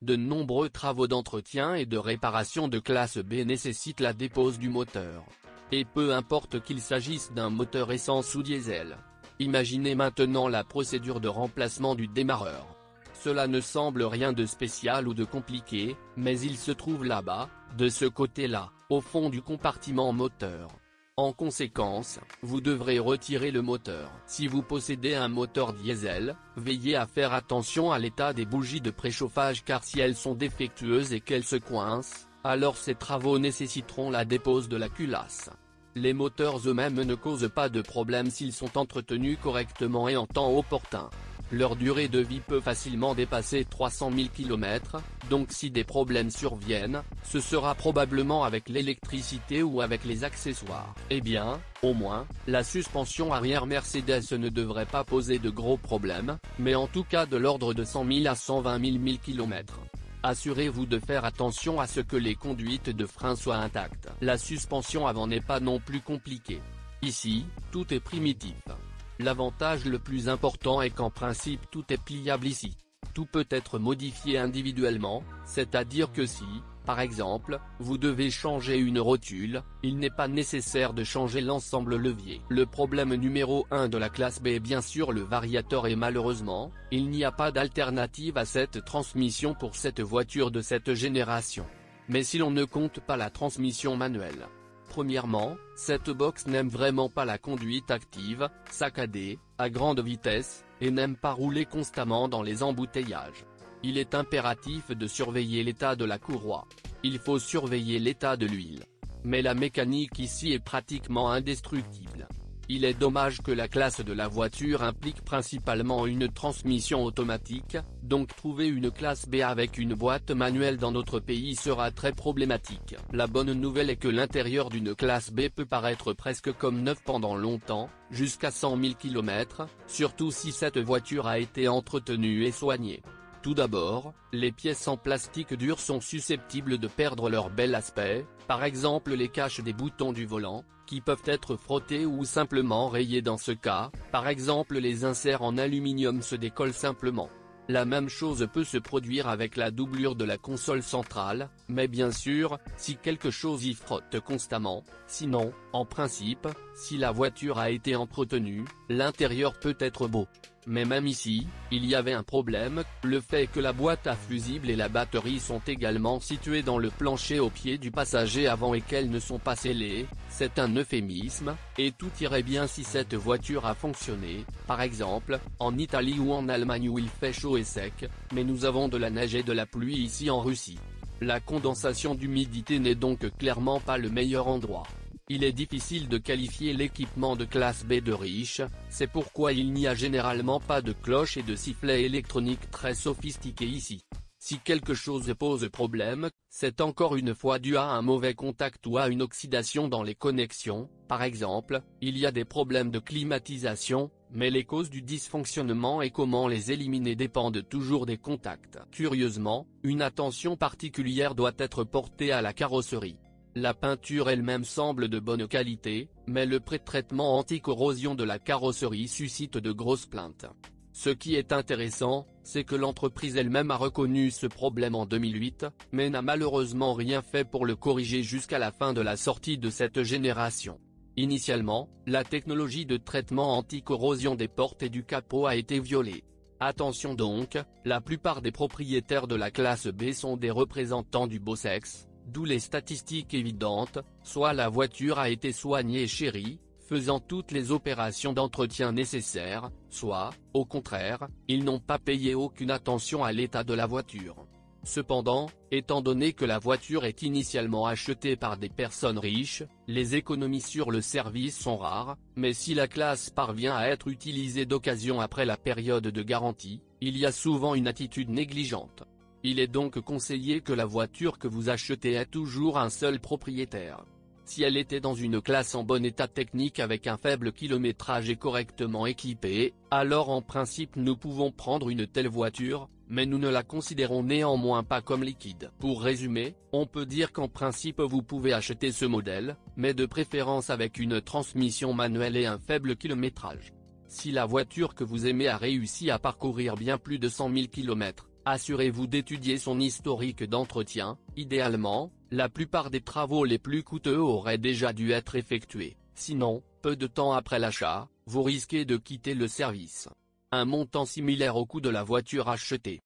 de nombreux travaux d'entretien et de réparation de classe B nécessitent la dépose du moteur. Et peu importe qu'il s'agisse d'un moteur essence ou diesel. Imaginez maintenant la procédure de remplacement du démarreur. Cela ne semble rien de spécial ou de compliqué, mais il se trouve là-bas, de ce côté-là, au fond du compartiment moteur. En conséquence, vous devrez retirer le moteur. Si vous possédez un moteur diesel, veillez à faire attention à l'état des bougies de préchauffage car si elles sont défectueuses et qu'elles se coincent, alors ces travaux nécessiteront la dépose de la culasse. Les moteurs eux-mêmes ne causent pas de problème s'ils sont entretenus correctement et en temps opportun. Leur durée de vie peut facilement dépasser 300 000 km, donc si des problèmes surviennent, ce sera probablement avec l'électricité ou avec les accessoires. Eh bien, au moins, la suspension arrière Mercedes ne devrait pas poser de gros problèmes, mais en tout cas de l'ordre de 100 000 à 120 000 km. Assurez-vous de faire attention à ce que les conduites de frein soient intactes. La suspension avant n'est pas non plus compliquée. Ici, tout est primitif. L'avantage le plus important est qu'en principe tout est pliable ici. Tout peut être modifié individuellement, c'est-à-dire que si, par exemple, vous devez changer une rotule, il n'est pas nécessaire de changer l'ensemble levier. Le problème numéro 1 de la classe B est bien sûr le variateur et malheureusement, il n'y a pas d'alternative à cette transmission pour cette voiture de cette génération. Mais si l'on ne compte pas la transmission manuelle. Premièrement, cette box n'aime vraiment pas la conduite active, saccadée, à grande vitesse, et n'aime pas rouler constamment dans les embouteillages. Il est impératif de surveiller l'état de la courroie. Il faut surveiller l'état de l'huile. Mais la mécanique ici est pratiquement indestructible. Il est dommage que la classe de la voiture implique principalement une transmission automatique, donc trouver une classe B avec une boîte manuelle dans notre pays sera très problématique. La bonne nouvelle est que l'intérieur d'une classe B peut paraître presque comme neuf pendant longtemps, jusqu'à 100 000 km, surtout si cette voiture a été entretenue et soignée. Tout d'abord, les pièces en plastique dur sont susceptibles de perdre leur bel aspect, par exemple les caches des boutons du volant, qui peuvent être frottés ou simplement rayés dans ce cas, par exemple les inserts en aluminium se décollent simplement. La même chose peut se produire avec la doublure de la console centrale, mais bien sûr, si quelque chose y frotte constamment, sinon, en principe, si la voiture a été entretenue, l'intérieur peut être beau. Mais même ici, il y avait un problème, le fait que la boîte à fusibles et la batterie sont également situées dans le plancher au pied du passager avant et qu'elles ne sont pas scellées, c'est un euphémisme, et tout irait bien si cette voiture a fonctionné, par exemple, en Italie ou en Allemagne où il fait chaud et sec, mais nous avons de la neige et de la pluie ici en Russie. La condensation d'humidité n'est donc clairement pas le meilleur endroit. Il est difficile de qualifier l'équipement de classe B de riche, c'est pourquoi il n'y a généralement pas de cloche et de sifflet électronique très sophistiqués ici. Si quelque chose pose problème, c'est encore une fois dû à un mauvais contact ou à une oxydation dans les connexions, par exemple, il y a des problèmes de climatisation, mais les causes du dysfonctionnement et comment les éliminer dépendent toujours des contacts. Curieusement, une attention particulière doit être portée à la carrosserie. La peinture elle-même semble de bonne qualité, mais le pré-traitement anti-corrosion de la carrosserie suscite de grosses plaintes. Ce qui est intéressant, c'est que l'entreprise elle-même a reconnu ce problème en 2008, mais n'a malheureusement rien fait pour le corriger jusqu'à la fin de la sortie de cette génération. Initialement, la technologie de traitement anti-corrosion des portes et du capot a été violée. Attention donc, la plupart des propriétaires de la classe B sont des représentants du beau sexe. D'où les statistiques évidentes, soit la voiture a été soignée et chérie, faisant toutes les opérations d'entretien nécessaires, soit, au contraire, ils n'ont pas payé aucune attention à l'état de la voiture. Cependant, étant donné que la voiture est initialement achetée par des personnes riches, les économies sur le service sont rares, mais si la classe parvient à être utilisée d'occasion après la période de garantie, il y a souvent une attitude négligente. Il est donc conseillé que la voiture que vous achetez ait toujours un seul propriétaire. Si elle était dans une classe en bon état technique avec un faible kilométrage et correctement équipée, alors en principe nous pouvons prendre une telle voiture, mais nous ne la considérons néanmoins pas comme liquide. Pour résumer, on peut dire qu'en principe vous pouvez acheter ce modèle, mais de préférence avec une transmission manuelle et un faible kilométrage. Si la voiture que vous aimez a réussi à parcourir bien plus de 100 000 km, Assurez-vous d'étudier son historique d'entretien. Idéalement, la plupart des travaux les plus coûteux auraient déjà dû être effectués, sinon, peu de temps après l'achat, vous risquez de quitter le service. Un montant similaire au coût de la voiture achetée.